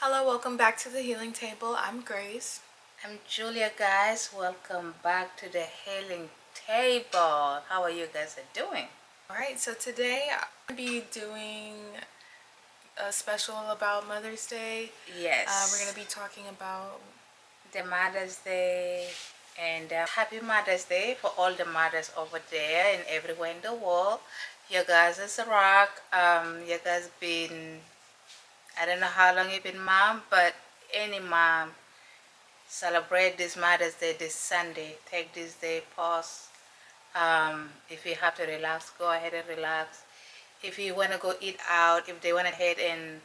Hello, welcome back to the Healing Table. I'm Grace. I'm Julia, guys. Welcome back to the healing table. How are you guys doing? Alright, so today I'm going to be doing a special about Mother's Day. We're going Yes, to be talking about. the Mother's Day and happy Mother's Day for all the mothers over there and everywhere in the world. You guys is a rock. You guys been, I don't know how long you've been mom, but any mom celebrate this Mother's Day this Sunday. Take this day, pause. If you have to relax, go ahead and relax. If you want to go eat out, if they want to head and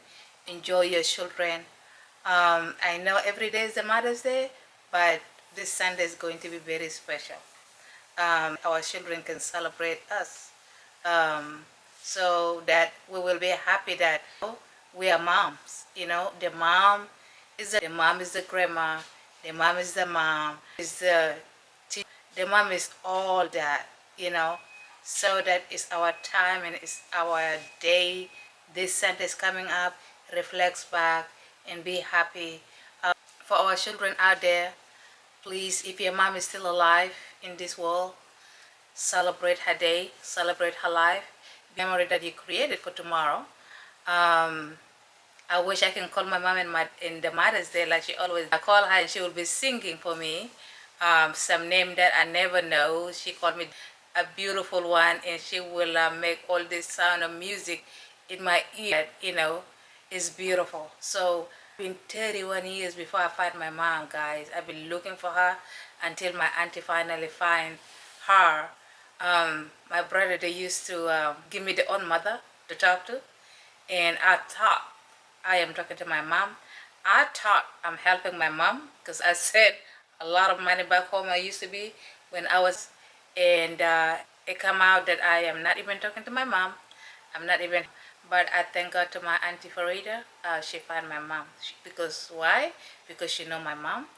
enjoy your children. I know every day is the Mother's Day, but this Sunday is going to be very special. Our children can celebrate us, um, so that we will be happy that we are moms. The mom is the grandma, the mom is the mom, is the mom is all that, so that is our time and it's our day. This Sunday is coming up, reflects back and be happy. For our children out there, please, if your mom is still alive in this world, celebrate her day, celebrate her life, memory that you created for tomorrow. um, I wish I can call my mom in the Mother's Day like she always. I call her and she will be singing for me. Some name that I never know. She called me a beautiful one, and she will make all this sound of music in my ear. It's beautiful. So, been 31 years before I find my mom, guys. I've been looking for her until my auntie finally find her. My brother, they used to give me their own mother to talk to, and I thought I am talking to my mom. I thought I'm helping my mom because I said a lot of money back home I used to be when I was, and it come out that I am not even talking to my mom. I'm not even, but I thank God to my auntie Farida. She found my mom. Because why? Because she know my mom.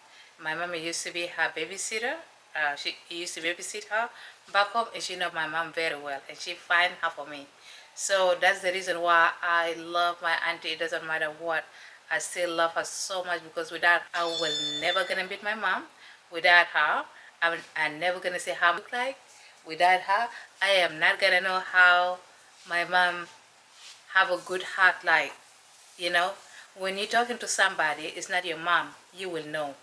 My mom used to be her babysitter. She used to babysit her back home, and she know my mom very well, and she find her for me. So that's the reason why I love my auntie. It doesn't matter what. I still love her so much because without her, I was never gonna meet my mom. Without her, I'm never gonna say how I look like. Without her, I am not gonna know how my mom have a good heart like. You know, when you're talking to somebody, it's not your mom. You will know.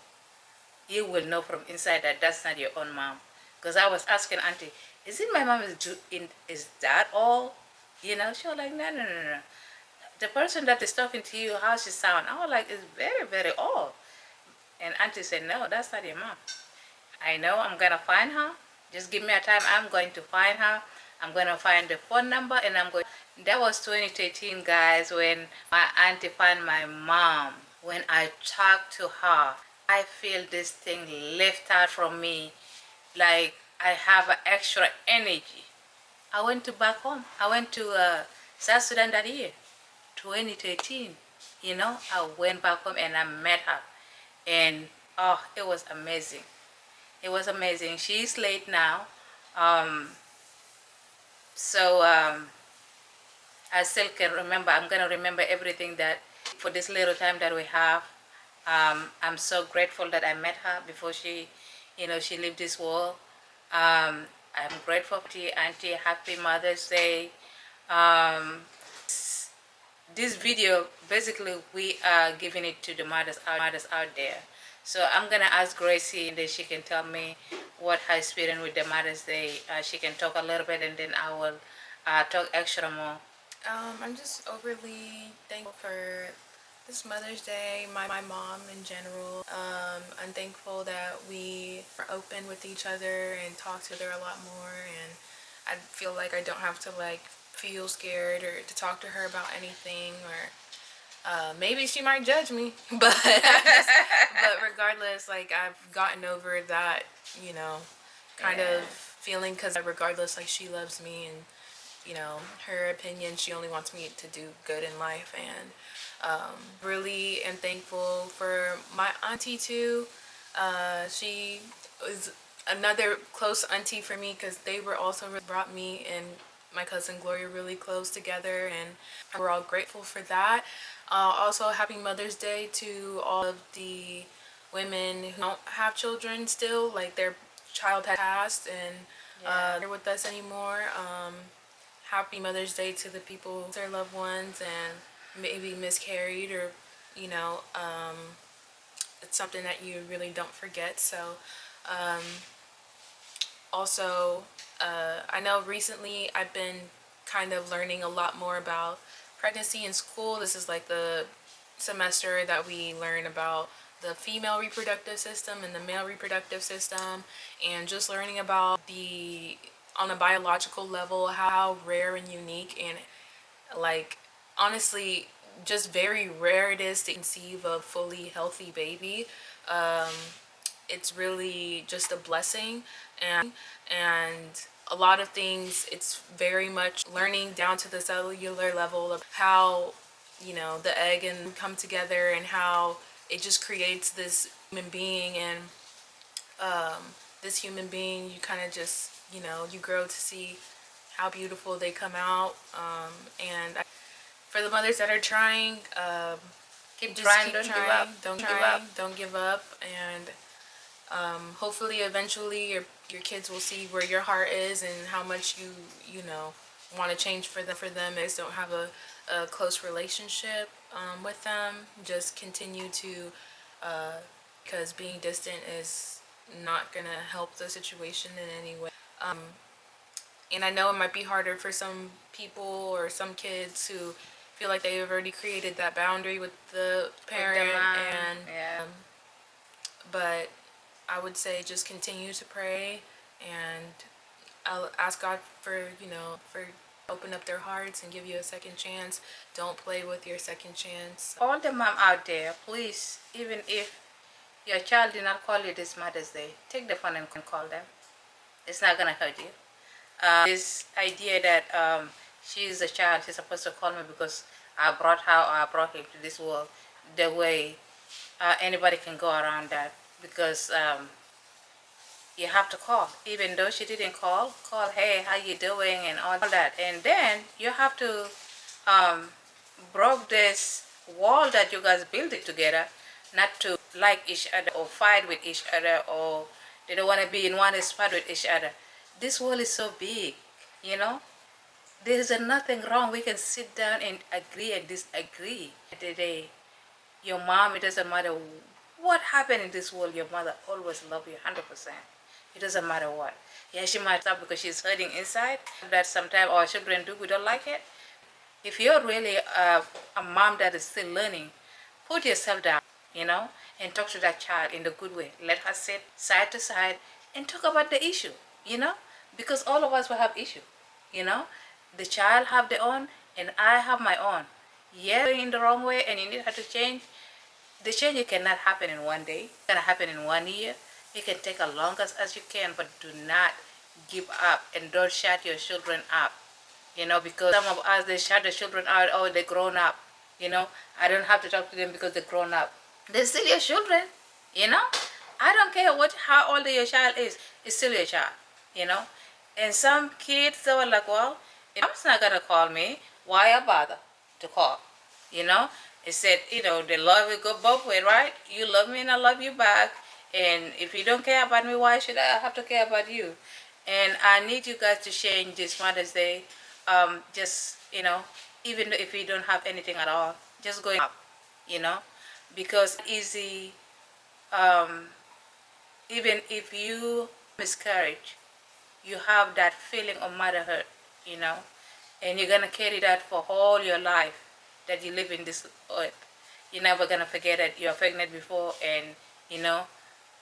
You will know from inside that that's not your own mom. Because I was asking auntie, is it my mom is that all? She was like, no, no, no, no. The person that is talking to you, how she sound? I was like, it's very, very old. And auntie said, no, that's not your mom. I know I'm going to find her. Just give me a time. I'm going to find her. I'm going to find the phone number and I'm going. That was 2013, guys, when my auntie found my mom. When I talked to her, I feel this thing lift out from me. Like I have an extra energy. I went to back home. I went to South Sudan that year, 2013. I went back home and I met her. And oh, it was amazing. It was amazing. She's late now. Um, so I still can remember. I'm going to remember everything that for this little time that we have. I'm so grateful that I met her before she lived this world. I'm grateful to you, Auntie. Happy Mother's Day. Um, this video, basically, we are giving it to the mothers out there. So I'm gonna ask Gracie, and then she can tell me what her experience with the Mother's Day. She can talk a little bit, and then I will talk extra more. I'm just overly thankful for this Mother's Day, my mom in general. I'm thankful that we are open with each other and talk to her a lot more, and I feel like I don't have to feel scared or to talk to her about anything, or maybe she might judge me, but regardless, I've gotten over that, you know, kind of feeling, because regardless, she loves me, and her opinion, she only wants me to do good in life. And really am thankful for my auntie too. She was another close auntie for me, because they were also really brought me in my cousin Gloria really close together, and we're all grateful for that. Also, happy Mother's Day to all of the women who don't have children still, like their child has passed and Yeah. they're with us anymore. Happy Mother's Day to the people, their loved ones, and maybe miscarried or, you know, it's something that you really don't forget. So, also, I know recently I've been kind of learning a lot more about pregnancy in school. This is like the semester that we learn about the female reproductive system and the male reproductive system, and just learning about the on a biological level how rare and unique and like honestly just very rare it is to conceive a fully healthy baby. It's really just a blessing, and a lot of things it's very much learning down to the cellular level of how, you know, the egg and come together and how it just creates this human being. And this human being, you kind of just, you know, you grow to see how beautiful they come out. And for the mothers that are trying, Keep just trying, keep don't give up. trying, don't Give up. don't give up, and hopefully eventually your kids will see where your heart is and how much you know want to change for them. If you don't have a close relationship with them, just continue to because being distant is not gonna help the situation in any way. And I know it might be harder for some people or some kids who feel like they've already created that boundary with the With the parent, mom. and Yeah. but I would say just continue to pray, and I'll ask God for, you know, for open up their hearts and give you a second chance. Don't play with your second chance. All the mom out there, please, even if your child did not call you this Mother's Day, take the phone and call them. It's not gonna hurt you. This idea that she's a child, she's supposed to call me because I brought her or I brought him to this world. The way anybody can go around that, because you have to call, even though she didn't call, hey, how you doing, and all that. And then you have to um, broke this wall that you guys built it together, not to like each other or fight with each other, or they don't want to be in one spot with each other. This wall is so big, you know. There's nothing wrong. We can sit down and agree and disagree. Today, your mom, it doesn't matter what happened in this world, your mother always love you 100%. It doesn't matter what. Yeah, she might stop because she's hurting inside. That sometimes our children do, we don't like it. If you're really a mom that is still learning, put yourself down, you know, and talk to that child in the good way. Let her sit side to side and talk about the issue, you know, because all of us will have issue, you know. The child have their own, and I have my own. Yeah, going in the wrong way, and you need her to change. The change cannot happen in one day. It can happen in 1 year. It can take as long as you can, but do not give up and don't shut your children up. You know, because some of us, they shut the children out, oh, they're grown up. You know, I don't have to talk to them because they're grown up. They're still your children, you know. I don't care how old your child is, it's still your child, you know. And some kids, they were like, well, if mom's not going to call me, why I bother to call, you know. It said, you know, the love will go both ways, right? You love me and I love you back. And if you don't care about me, why should I have to care about you? And I need you guys to change this Mother's Day. Just, you know, even if you don't have anything at all, just going up, you know, because easy, um, even if you miscarriage, you have that feeling of motherhood, you know, and you're going to carry that for all your life that you live in this earth. You're never going to forget that you're pregnant before, and, you know,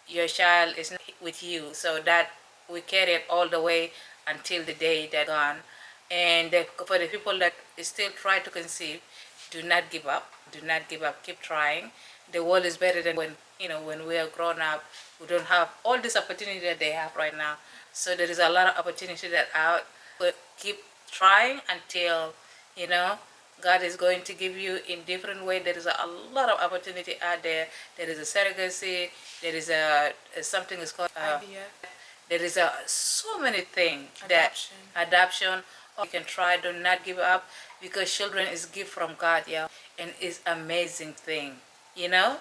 your child is not with you. So that we carry it all the way until the day they're gone. And for the people that still try to conceive, do not give up. Do not give up. Keep trying. The world is better than when, you know, when we are grown up. We don't have all this opportunity that they have right now. So there is a lot of opportunity that out. But keep trying until, you know, God is going to give you in different way. There is a lot of opportunity out there. There is a surrogacy. There is a something is called IVF, there is so many things that adoption. adoption, you can try. Do not give up, because children is gift from God, yeah, and it's amazing thing, you know,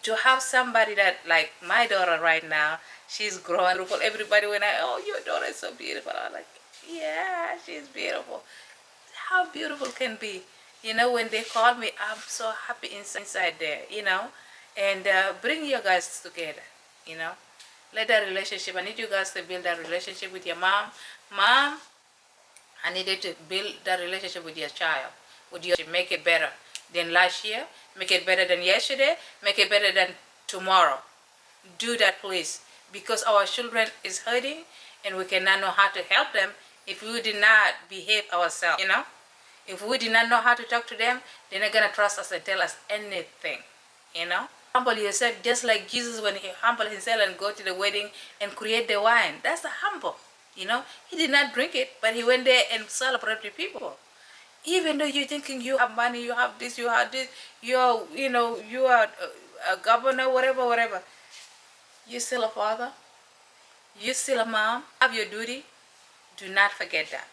to have somebody that, like my daughter right now, she's growing beautiful. Everybody when oh, your daughter is so beautiful, I'm like, yeah, she's beautiful. How beautiful can be, you know, when they call me, I'm so happy inside there, you know. And bring you guys together, you know. Let that relationship, I need you guys to build that relationship with your mom. I needed to build that relationship with your child, with your, make it better than last year, make it better than yesterday, make it better than tomorrow. Do that, please, because our children is hurting, and we cannot know how to help them if we did not behave ourselves, you know. If we did not know how to talk to them, they're not gonna trust us and tell us anything, you know. Humble yourself, just like Jesus when he humbled himself and go to the wedding and create the wine. That's the humble, you know. He did not drink it, but he went there and celebrated with people. Even though you're thinking you have money, you have this, you have this, you're, you know, you are a governor, whatever. You're still a father. You're still a mom. Have your duty. Do not forget that.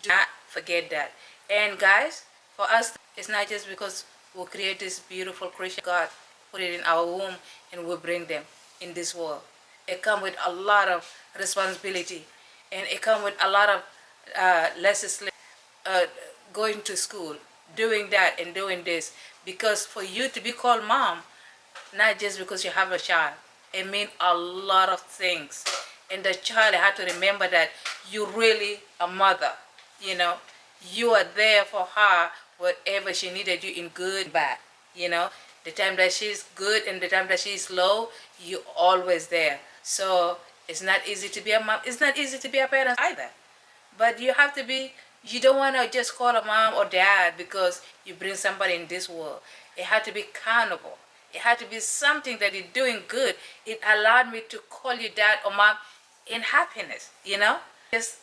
Do not forget that. And guys, for us, it's not just because we create this beautiful creation. God put it in our womb and we bring them in this world. It comes with a lot of responsibility, and it comes with a lot of legislation, uh, going to school, doing that and doing this. Because for you to be called mom, not just because you have a child, it means a lot of things. And the child had to remember that you really a mother, you know. You are there for her whatever she needed you, in good and bad, you know. The time that she's good and the time that she's low, you always there. So it's not easy to be a mom. It's not easy to be a parent either. But you have to be, you don't want to just call a mom or dad because you bring somebody in this world. It had to be accountable. It had to be something that is doing good. It allowed me to call you dad or mom in happiness, you know? Just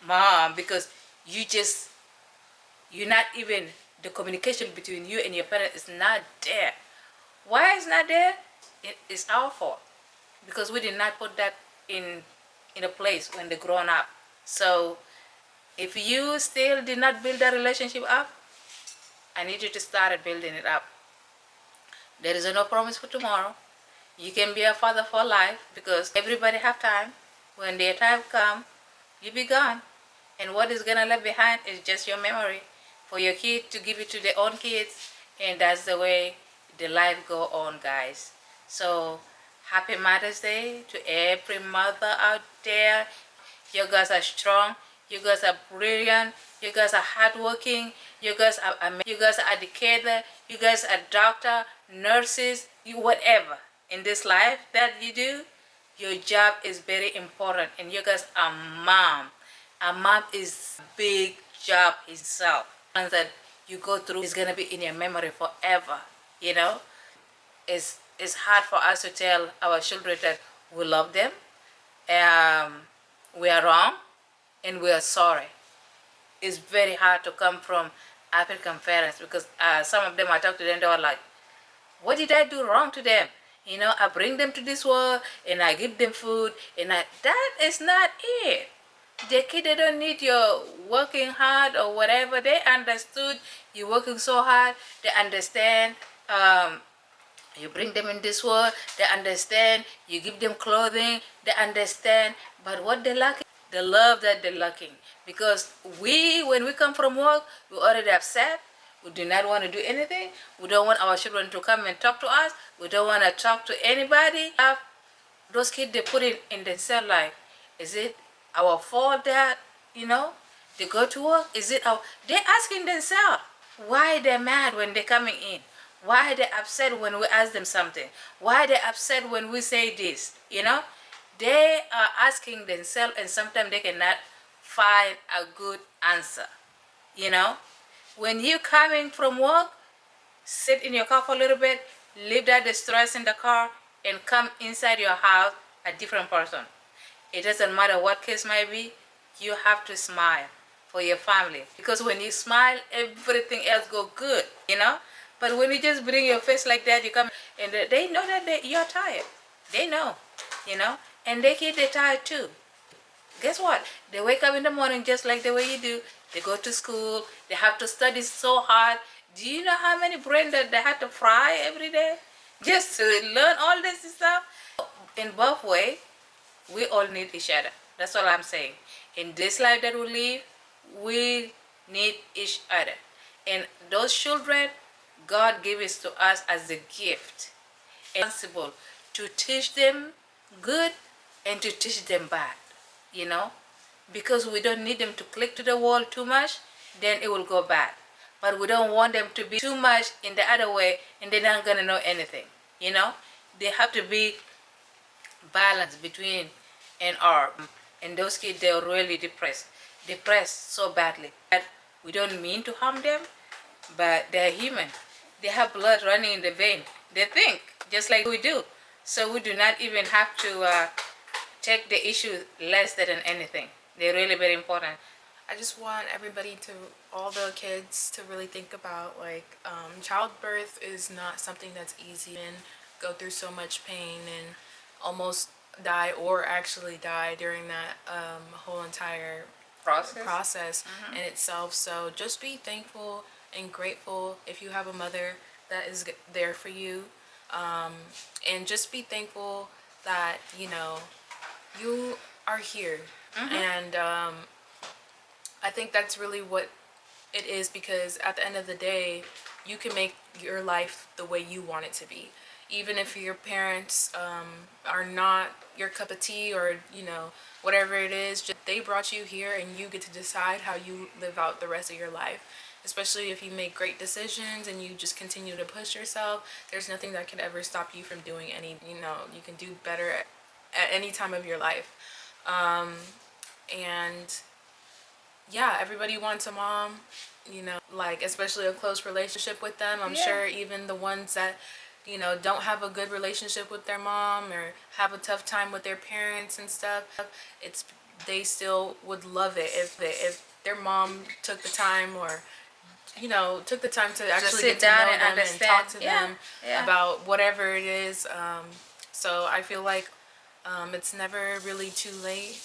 mom, because you just, you're not even, the communication between you and your parents is not there. Why is not there? It's our fault, because we did not put that in a place when they grown up. So if you still did not build that relationship up, I need you to start building it up. There is no promise for tomorrow. You can be a father for life, because everybody have time. When their time come, you be gone. And what is gonna left behind is just your memory for your kid to give it to their own kids. And that's the way the life go on, guys. So happy Mother's Day to every mother out there. You guys are strong. You guys are brilliant. You guys are hardworking. You guys are amazing. You guys are educated. You guys are doctor, nurses, whatever in this life that you do. Your job is very important, and you guys are mom. A mom is a big job itself. And that you go through is gonna be in your memory forever. You know, it's hard for us to tell our children that we love them. We are wrong and we are sorry. It's very hard to come from African parents, because some of them, I talk to them, they were like, what did I do wrong to them? You know, I bring them to this world and I give them food, and that is not it. The kid, they don't need your working hard or whatever. They understood you working so hard. They understand you bring them in this world. They understand you give them clothing. They understand. But what they lack, the love that they're lacking. Because when we come from work, we already upset. We do not want to do anything. We don't want our children to come and talk to us. We don't want to talk to anybody. Those kids, they put it in themselves like, is it our fault that, you know, they go to work? Is it our, they're asking themselves why they're mad when they're coming in. Why they upset when we ask them something? Why they upset when we say this? You know, they are asking themselves, and sometimes they cannot find a good answer. You know, when you coming from work, sit in your car for a little bit, leave that distress in the car, and come inside your house a different person. It doesn't matter what case might be, you have to smile for your family, because when you smile, everything else go good, you know. But when you just bring your face like that, you come and they know that you're tired. They know, you know, and they get tired too. Guess what? They wake up in the morning just like the way you do. They go to school. They have to study so hard. Do you know how many brain that they have to fry every day just to learn all this stuff? In both way, we all need each other. That's all I'm saying. In this life that we live, we need each other. And those children, God gave it to us as a gift. And responsible to teach them good and to teach them bad, you know, because we don't need them to click to the wall too much, then it will go bad. But we don't want them to be too much in the other way and they're not gonna know anything, you know. They have to be balance between and our, and those kids, they're really depressed so badly that we don't mean to harm them, but they're human. They have blood running in the vein. They think just like we do, so we do not even have to take the issue less than anything. They're really very important. I just want everybody to, all the kids, to really think about like childbirth is not something that's easy, and go through so much pain and almost die or actually die during that whole entire process in itself. So just be thankful and grateful if you have a mother that is there for you, and just be thankful that you are here. And I think that's really what it is, because at the end of the day, you can make your life the way you want it to be. Even if your parents are not your cup of tea, or whatever it is, just they brought you here and you get to decide how you live out the rest of your life. Especially if you make great decisions and you just continue to push yourself, there's nothing that can ever stop you from doing any, you can do better at any time of your life. And yeah, everybody wants a mom, like especially a close relationship with them. I'm sure even the ones that don't have a good relationship with their mom or have a tough time with their parents and stuff, they still would love it if their mom took the time, or took the time to actually get to know them and talk to them about whatever it is. So I feel like it's never really too late.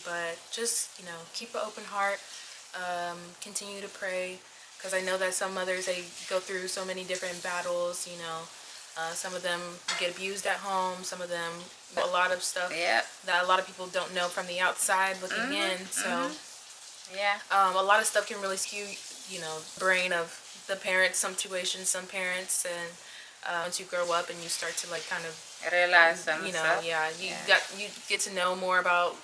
But just keep an open heart, continue to pray, because I know that some mothers, they go through so many different battles. Some of them get abused at home, some of them a lot of stuff that a lot of people don't know from the outside looking in. So a lot of stuff can really skew brain of the parents, some situations, some parents. And once you grow up and you start to like kind of Realize some you stuff. you get to know more about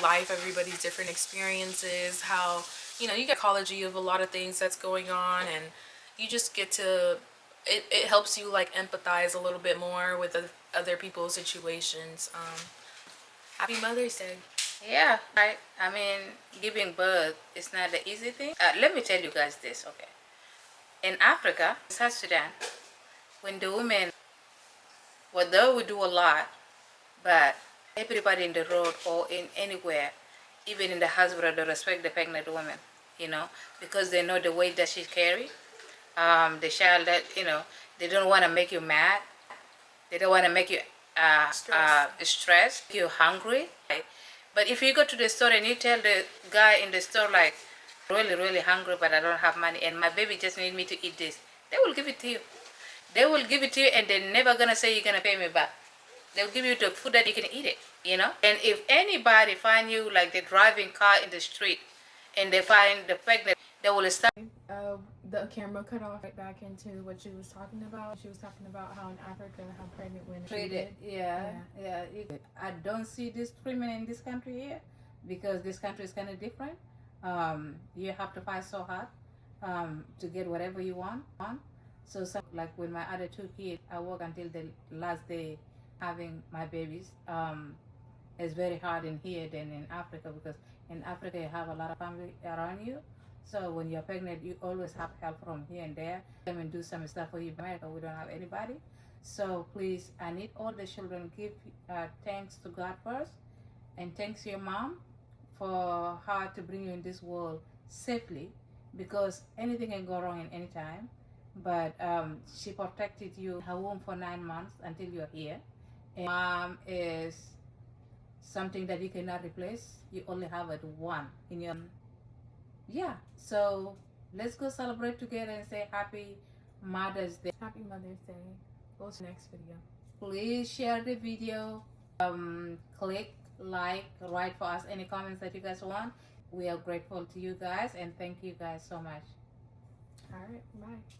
life, everybody's different experiences, how you get psychology of a lot of things that's going on, and you just get to it helps you like empathize a little bit more with other people's situations. Happy Mother's Day. Yeah, right. I mean, giving birth is not the easy thing. Let me tell you guys this, okay? In Africa, South Sudan, when the women, well, they will do a lot, but everybody in the road or in anywhere, even in the hospital, they respect the pregnant woman, because they know the weight that she carry. The child that, they don't want to make you mad. They don't want to make you stressed, you hungry. Right? But if you go to the store and you tell the guy in the store, like, really, really hungry, but I don't have money, and my baby just need me to eat this, they will give it to you. They will give it to you, and they're never going to say you're going to pay me back. They'll give you the food that you can eat it. And if anybody find you, like they're driving car in the street, and they find the pregnant, they will stop. The camera cut off right back into what she was talking about. She was talking about how in Africa, how pregnant women are treated. Yeah. I don't see this treatment in this country here, because this country is kind of different. You have to fight so hard to get whatever you want. So like with my other two kids, I work until the last day having my babies. It's very hard in here than in Africa, because in Africa you have a lot of family around you. So when you're pregnant, you always have help from here and there. Come and do some stuff for you. In America, we don't have anybody. So please, I need all the children give thanks to God first, and thanks your mom for her to bring you in this world safely, because anything can go wrong in any time. But she protected you in her womb for 9 months until you're here. And mom is something that you cannot replace. You only have it one in your, yeah. So let's go celebrate together and say happy Mother's Day. Happy Mother's Day. Go to the next video. Please share the video, click like, write for us any comments that you guys want. We are grateful to you guys and thank you guys so much. All right, bye.